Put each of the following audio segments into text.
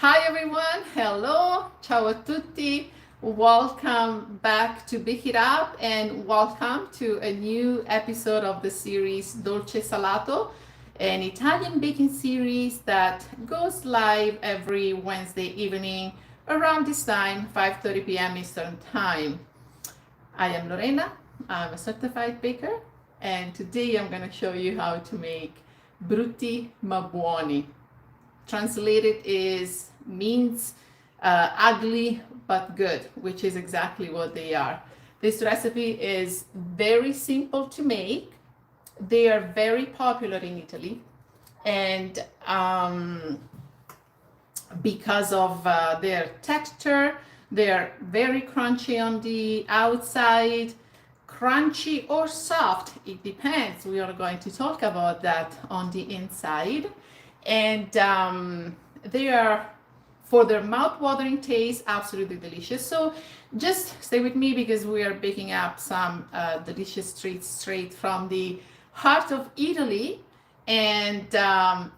Hi everyone, hello, ciao a tutti. Welcome back to Bake It Up and welcome to a new episode of the series Dolce Salato, an Italian baking series that goes live every Wednesday evening around this time, 5:30 p.m. Eastern Time. I am Lorena, I'm a certified baker, and today I'm going to show you how to make Brutti ma Buoni. Translated is means ugly but good, which is exactly what they are. This recipe is very simple to make. They are very popular in Italy, and because of their texture, they are very crunchy on the outside, crunchy or soft, it depends. We are going to talk about that on the inside. And they are, for their mouth-watering taste, absolutely delicious. So just stay with me because we are baking up some delicious treats straight from the heart of Italy. And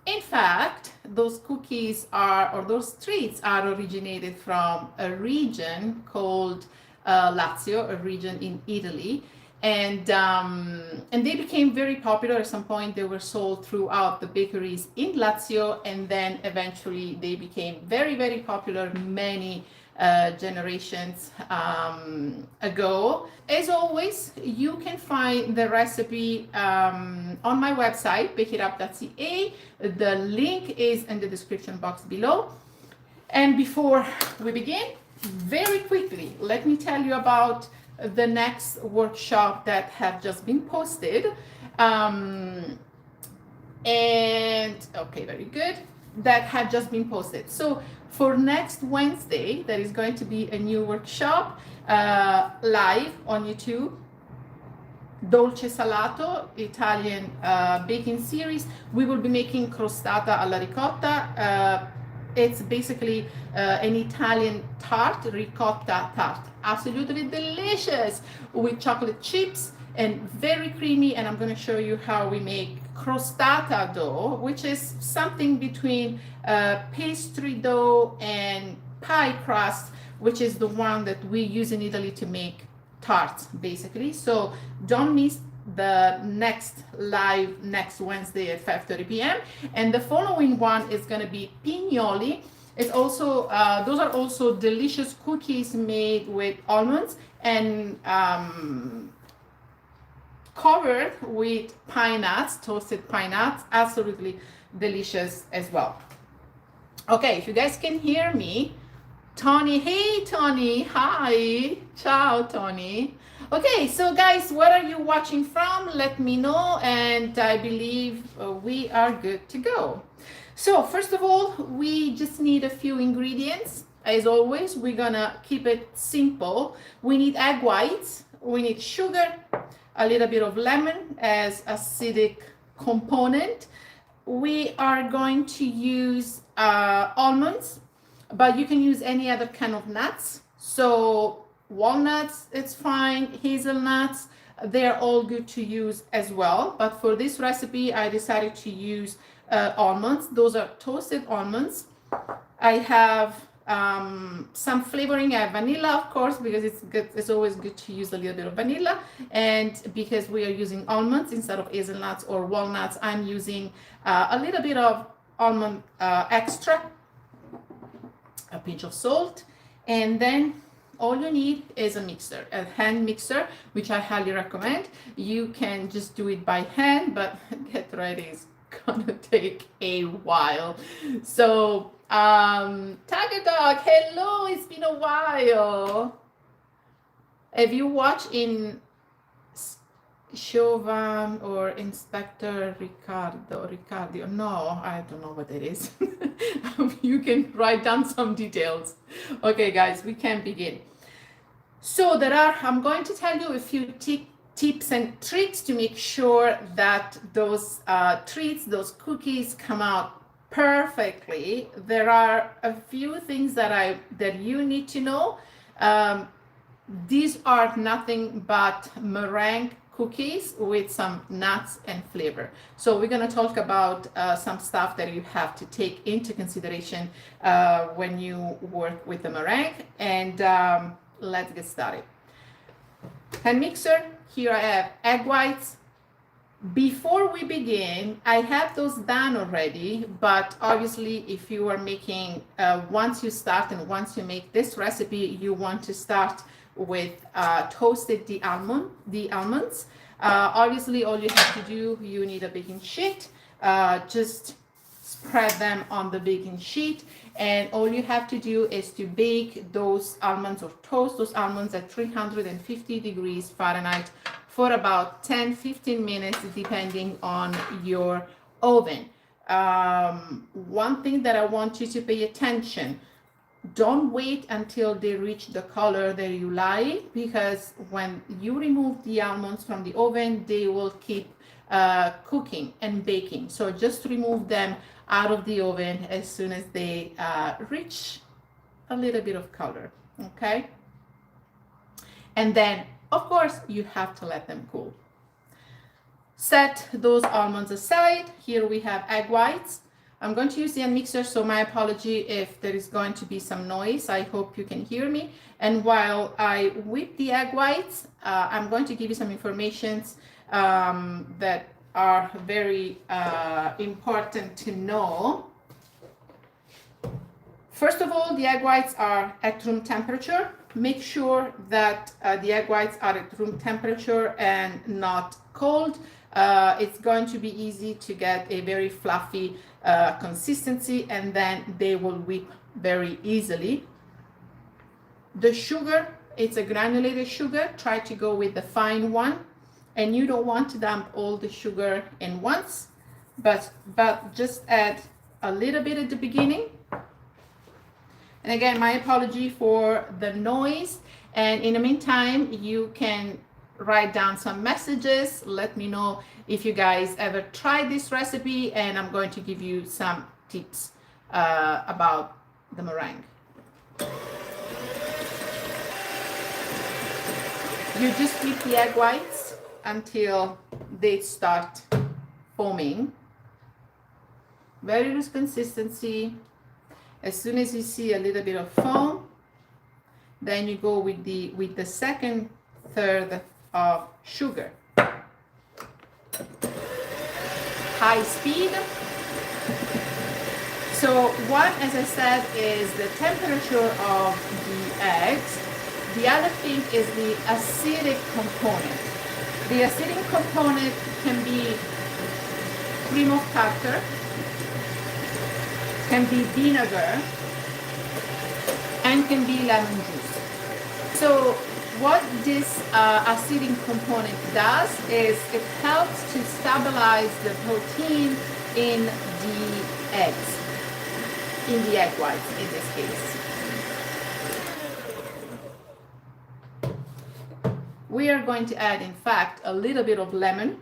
in fact, those cookies are, or those treats are originated from a region called Lazio, a region in Italy. And they became very popular. At some point they were sold throughout the bakeries in Lazio, and then eventually they became very, very popular many generations ago. As always, you can find the recipe on my website, bakeitup.ca. The link is in the description box below. And before we begin, very quickly, let me tell you about the next workshop that have just been posted. And okay, very good, that have just been posted. So for next Wednesday, there is going to be a new workshop live on YouTube, Dolce Salato, Italian baking series. We will be making crostata alla ricotta. It's basically an Italian tart, ricotta tart. Absolutely delicious with chocolate chips and very creamy. And I'm going to show you how we make crostata dough, which is something between pastry dough and pie crust, which is the one that we use in Italy to make tarts, basically. So don't miss the next live next Wednesday at 5:30 p.m. and the following one is going to be pignoli. It's also those are also delicious cookies made with almonds and covered with pine nuts, toasted pine nuts. Absolutely delicious as well. Okay, if you guys can hear me, Tony, hey Tony, hi, ciao Tony. Okay, so guys, where are you watching from? Let me know, and I believe we are good to go. So first of all, we just need a few ingredients. As always, we're gonna keep it simple. We need egg whites, we need sugar, a little bit of lemon as acidic component. We are going to use almonds, but you can use any other kind of nuts. So walnuts, it's fine, hazelnuts, they're all good to use as well. But for this recipe, I decided to use almonds. Those are toasted almonds. I have some flavoring. I have vanilla, of course, because it's good. It's always good to use a little bit of vanilla. And because we are using almonds instead of hazelnuts or walnuts, I'm using a little bit of almond extra, a pinch of salt, and then all you need is a mixer, a hand mixer, which I highly recommend. You can just do it by hand, but get ready, it's gonna take a while. So, Tiger Dog, hello, it's been a while. Have you watched in Chauvin or Inspector Riccardo? No, I don't know what it is. You can write down some details. Okay, guys, we can begin. So I'm going to tell you a few tips and tricks to make sure that those treats, those cookies come out perfectly. There are a few things that you need to know. These are nothing but meringue cookies with some nuts and flavor. So we're going to talk about some stuff that you have to take into consideration when you work with the meringue. And let's get started. Hand mixer, here I have egg whites. Before we begin, I have those done already, but obviously if you are making, once you start and once you make this recipe, you want to start with toasted the almonds. Obviously all you have to do, you need a baking sheet, just spread them on the baking sheet, and all you have to do is to bake those almonds or toast those almonds at 350 degrees Fahrenheit for about 10-15 minutes depending on your oven. One thing that I want you to pay attention, don't wait until they reach the color that you like, because when you remove the almonds from the oven, they will keep cooking and baking. So just remove them out of the oven as soon as they reach a little bit of color, okay? And then, of course, you have to let them cool. Set those almonds aside. Here we have egg whites. I'm going to use the hand mixer, so my apology if there is going to be some noise. I hope you can hear me. And while I whip the egg whites, I'm going to give you some information that are very important to know. First of all, the egg whites are at room temperature. Make sure that the egg whites are at room temperature and not cold. It's going to be easy to get a very fluffy consistency, and then they will whip very easily. The sugar, it's a granulated sugar. Try to go with the fine one, and you don't want to dump all the sugar in once, but just add a little bit at the beginning. And again, my apology for the noise. And in the meantime, you can write down some messages. Let me know if you guys ever tried this recipe, and I'm going to give you some tips about the meringue. You just whip the egg whites until they start foaming. Very loose consistency. As soon as you see a little bit of foam, then you go with the second third of sugar. High speed. So one, as I said, is the temperature of the eggs. The other thing is the acidic component. The acidic component can be cream of tartar, can be vinegar, and can be lemon juice. So what this acidic component does is it helps to stabilize the protein in the eggs, in the egg whites in this case. We are going to add, in fact, a little bit of lemon.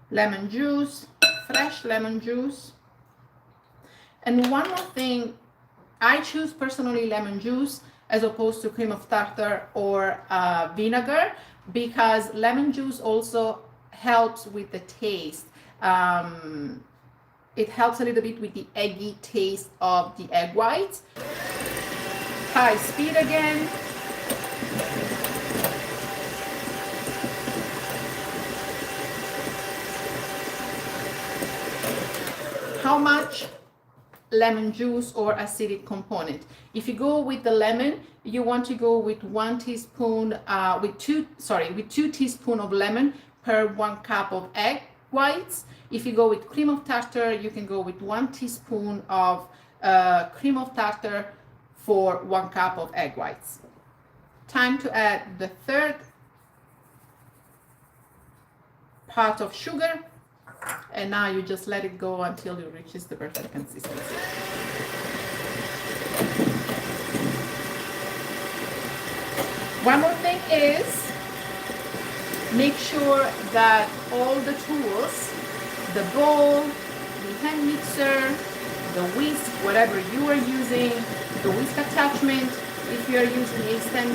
Lemon juice, fresh lemon juice. And one more thing, I choose personally lemon juice as opposed to cream of tartar or vinegar, because lemon juice also helps with the taste. It helps a little bit with the eggy taste of the egg whites. High speed again. How much lemon juice or acidic component? If you go with the lemon, you want to go with 1 teaspoon, with 2 teaspoons of lemon per 1 cup of egg whites. If you go with cream of tartar, you can go with 1 teaspoon of cream of tartar for 1 cup of egg whites. Time to add the third part of sugar, and now you just let it go until it reaches the perfect consistency. One more thing is, make sure that all the tools, the bowl, the hand mixer, the whisk, whatever you are using, the whisk attachment, if you are using a stand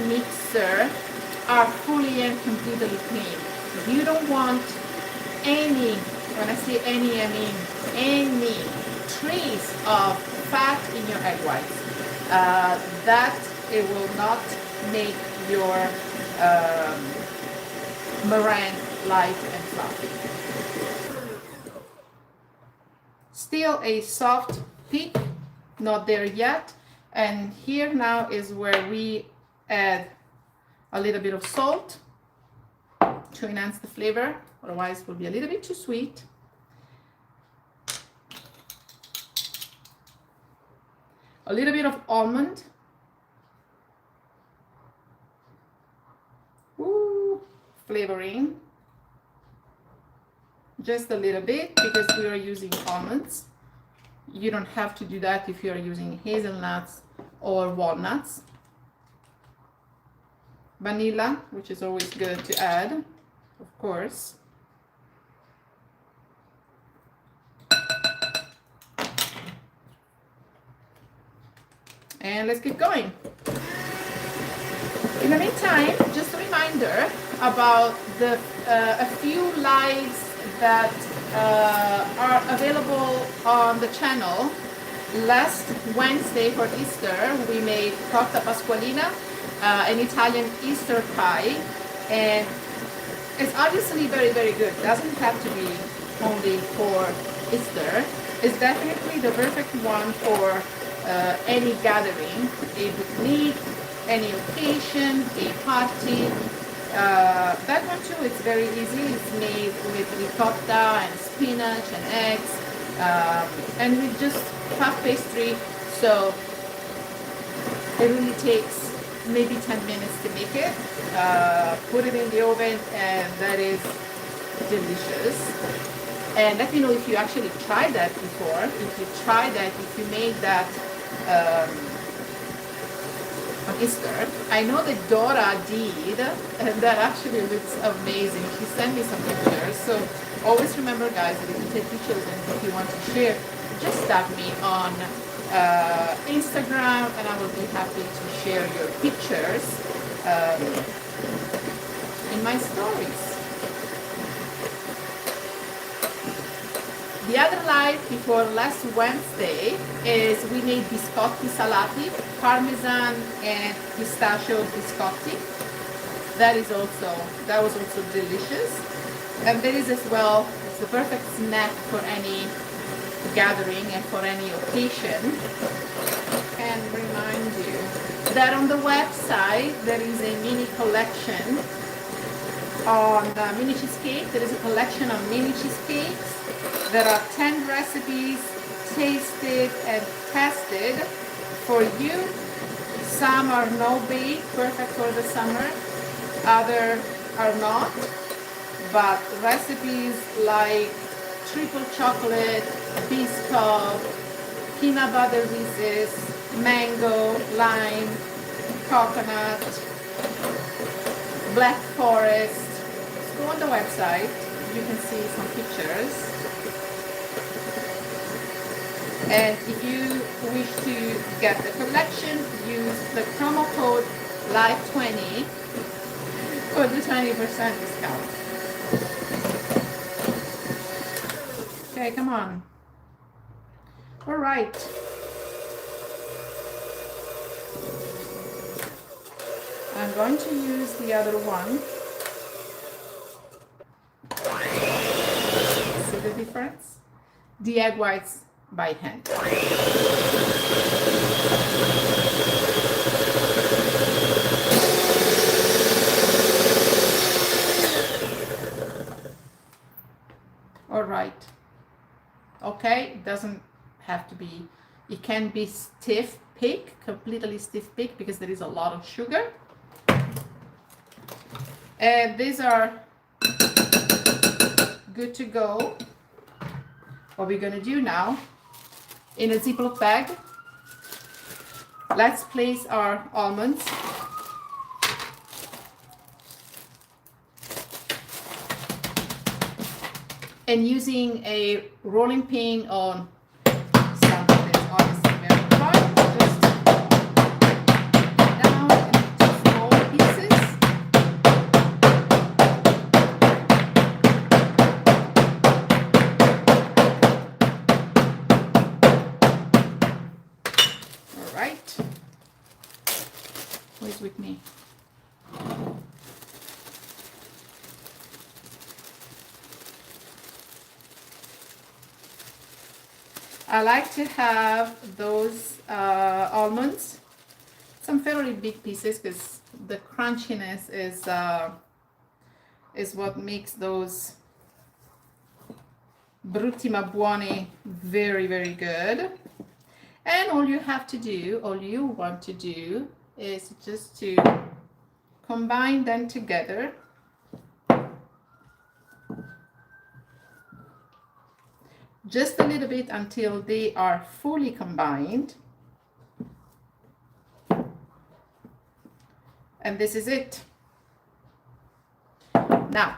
mixer, are fully and completely clean. You don't want any, when I say any, I mean any trace of fat in your egg whites. That it will not make your meringue light and fluffy. Still a soft peak, not there yet. And here now is where we add a little bit of salt to enhance the flavor, otherwise it will be a little bit too sweet. A little bit of almond. Ooh, flavoring. Just a little bit because we are using almonds. You don't have to do that if you are using hazelnuts or walnuts. Vanilla, which is always good to add, of course. And let's keep going. In the meantime, just a reminder about the a few lives that are available on the channel. Last Wednesday for Easter, we made torta pasqualina, an Italian Easter pie, and it's obviously very, very good. It doesn't have to be only for Easter. It's definitely the perfect one for any gathering, a picnic, any occasion, a party. That one too, it's very easy. It's made with ricotta and spinach and eggs, and with just puff pastry. So it really takes maybe 10 minutes to make it. Put it in the oven, and that is delicious. And let me know if you actually tried that before. If you tried that, if you made that on Easter. I know that Dora did, and that actually looks amazing. She sent me some pictures. So always remember, guys, that if you take pictures and if you want to share, just tag me on Instagram, and I will be happy to share your pictures in my stories. The other live before last Wednesday is we made biscotti salati, parmesan and pistachio biscotti. That was also delicious. And there is as well, it's the perfect snack for any gathering and for any occasion. And remind you that on the website there is a mini collection on mini cheesecake. There is a collection of mini cheesecakes. There are 10 recipes tasted and tested for you. Some are no bake, perfect for the summer. Others are not. But recipes like triple chocolate, biscuit, peanut butter Reese's, mango, lime, coconut, black forest. Just go on the website. You can see some pictures. And if you wish to get the collection, use the promo code LIVE20 for the 20% discount. Okay, come on. All right. I'm going to use the other one. See the difference? The egg whites by hand. All right. Okay, it doesn't have to be, it can be stiff pick, completely stiff pick, because there is a lot of sugar. And these are good to go. What we're gonna do now, in a Ziploc bag, let's place our almonds. And using a rolling pin on something that's obviously very hard, just down into small pieces. All right. Who is with me? I like to have those almonds, some fairly big pieces, because the crunchiness is what makes those Brutti ma Buoni very, very good. And all you want to do is just to combine them together. Just a little bit until they are fully combined. And this is it. Now,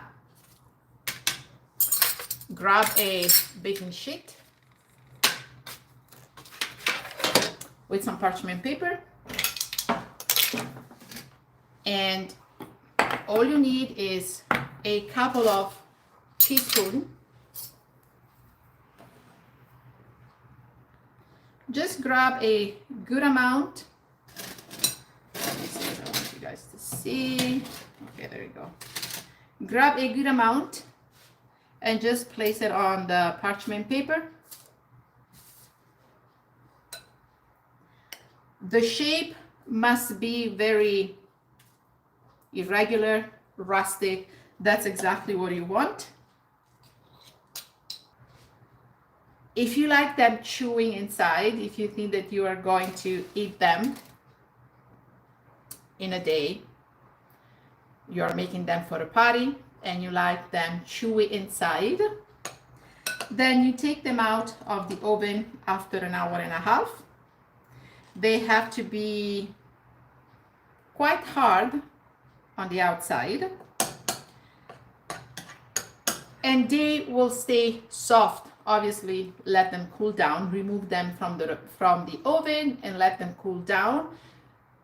grab a baking sheet with some parchment paper. And all you need is a couple of teaspoons. Just grab a good amount. Let me see if I want you guys to see. Okay, there you go. Grab a good amount and just place it on the parchment paper. The shape must be very irregular, rustic. That's exactly what you want. If you like them chewing inside, if you think that you are going to eat them in a day, you are making them for a party and you like them chewy inside, then you take them out of the oven after an hour and a half. They have to be quite hard on the outside and they will stay soft. Obviously, let them cool down, remove them from the oven and let them cool down.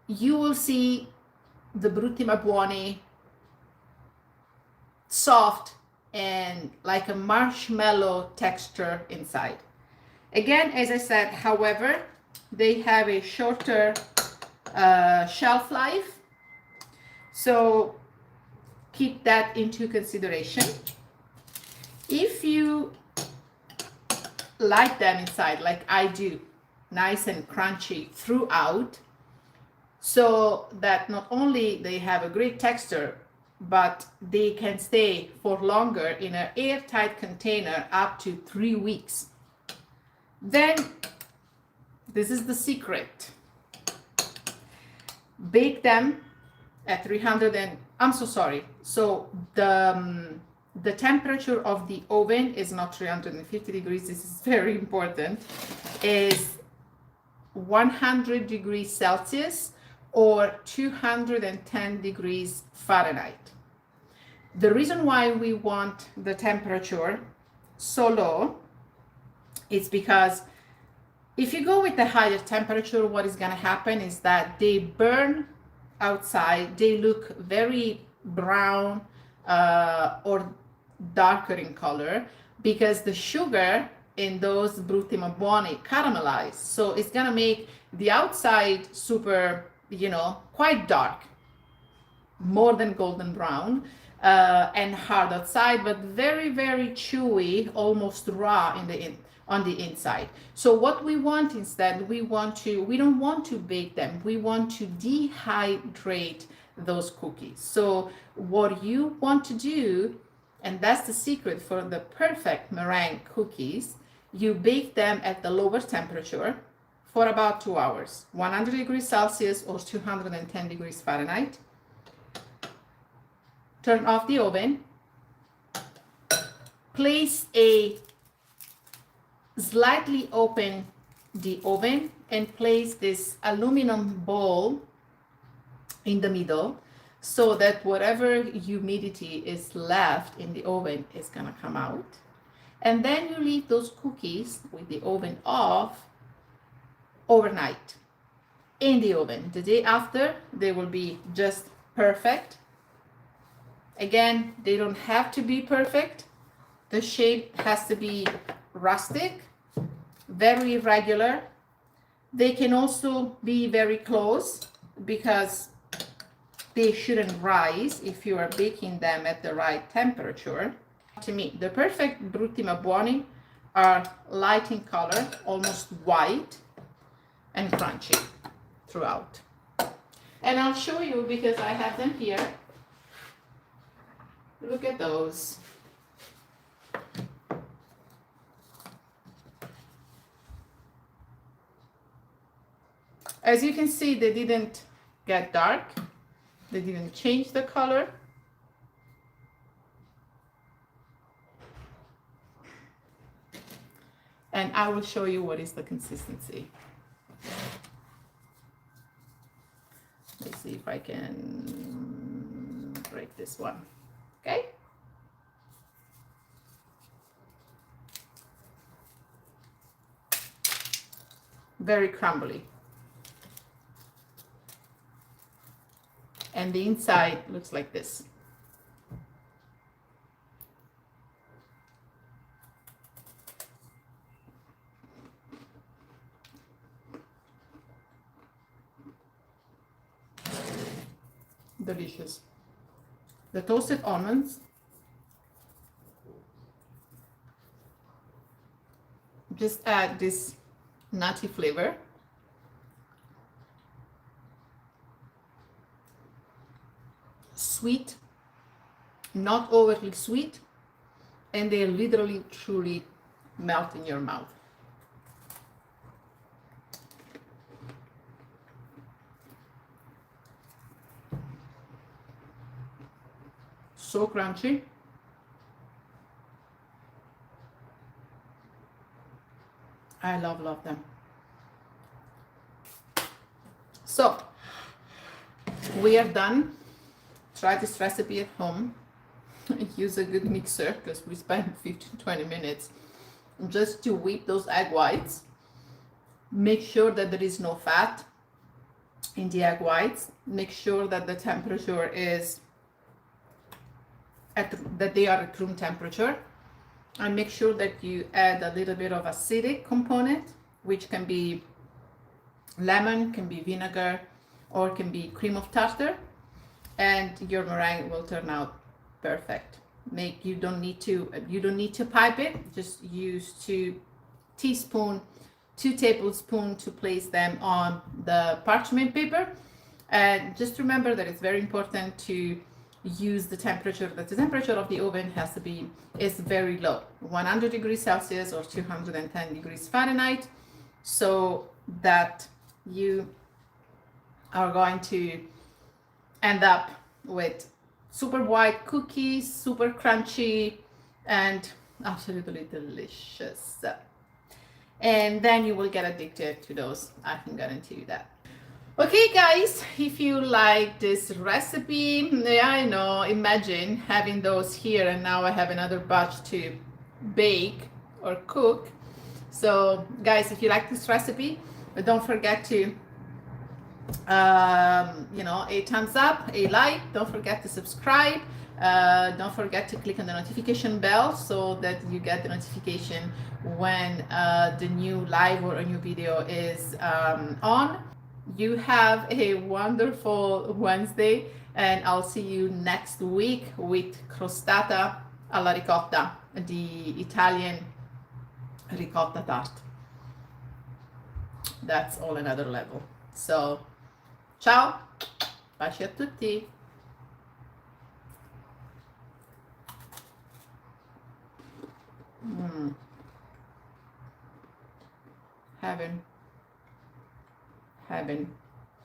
You will see the Brutti ma Buoni soft and like a marshmallow texture inside. Again, as I said, however, they have a shorter shelf life. So keep that into consideration. If you like them inside, like I do, nice and crunchy throughout, so that not only they have a great texture, but they can stay for longer in an airtight container up to 3 weeks. Then this is the secret. Bake them at 300 and I'm so sorry. So the temperature of the oven is not 350 degrees. This is very important. Is 100 degrees Celsius or 210 degrees Fahrenheit. The reason why we want the temperature so low is because if you go with the higher temperature, what is going to happen is that they burn outside. They look very brown or darker in color because the sugar in those Brutti ma Buoni caramelize. So it's going to make the outside super, quite dark, more than golden brown, and hard outside, but very, very chewy, almost raw on the inside. So what we want instead, we don't want to bake them. We want to dehydrate those cookies. So what you want to do, and that's the secret for the perfect meringue cookies, you bake them at the lower temperature for about 2 hours, 100 degrees Celsius or 210 degrees Fahrenheit. Turn off the oven. Place a slightly open the oven and place this aluminum bowl in the middle so that whatever humidity is left in the oven is gonna come out. And then you leave those cookies with the oven off overnight in the oven. The day after, they will be just perfect. Again, they don't have to be perfect. The shape has to be rustic, very regular. They can also be very close because they shouldn't rise if you are baking them at the right temperature. To me, the perfect Brutti ma Buoni are light in color, almost white, and crunchy throughout. And I'll show you because I have them here. Look at those. As you can see, they didn't get dark. They didn't change the color. And I will show you what is the consistency. Let's see if I can break this one. Okay. Very crumbly. And the inside looks like this. Delicious. The toasted almonds just add this nutty flavor. Sweet, not overly sweet, and they literally truly melt in your mouth. So crunchy. I love them. So we are done. Try this recipe at home. Use a good mixer because we spent 15-20 minutes just to whip those egg whites. Make sure that there is no fat in the egg whites. Make sure that the temperature is that they are at room temperature, and make sure that you add a little bit of acidic component, which can be lemon, can be vinegar, or can be cream of tartar, and your meringue will turn out perfect. You don't need to pipe it. Just use 2 tablespoons to place them on the parchment paper. And just remember that it's very important to use the temperature of the oven is very low, 100 degrees Celsius or 210 degrees Fahrenheit, so that you are going to end up with super white cookies, super crunchy, and absolutely delicious. And then you will get addicted to those, I can guarantee you that. Okay guys, if you like this recipe, yeah, I know, imagine having those here and now I have another batch to bake or cook. So guys, if you like this recipe, don't forget to a thumbs up, a like, don't forget to subscribe, don't forget to click on the notification bell so that you get the notification when the new live or a new video is on. You have a wonderful Wednesday, and I'll see you next week with crostata alla ricotta, the Italian ricotta tart. That's all another level. So, ciao, baci a tutti. Heaven.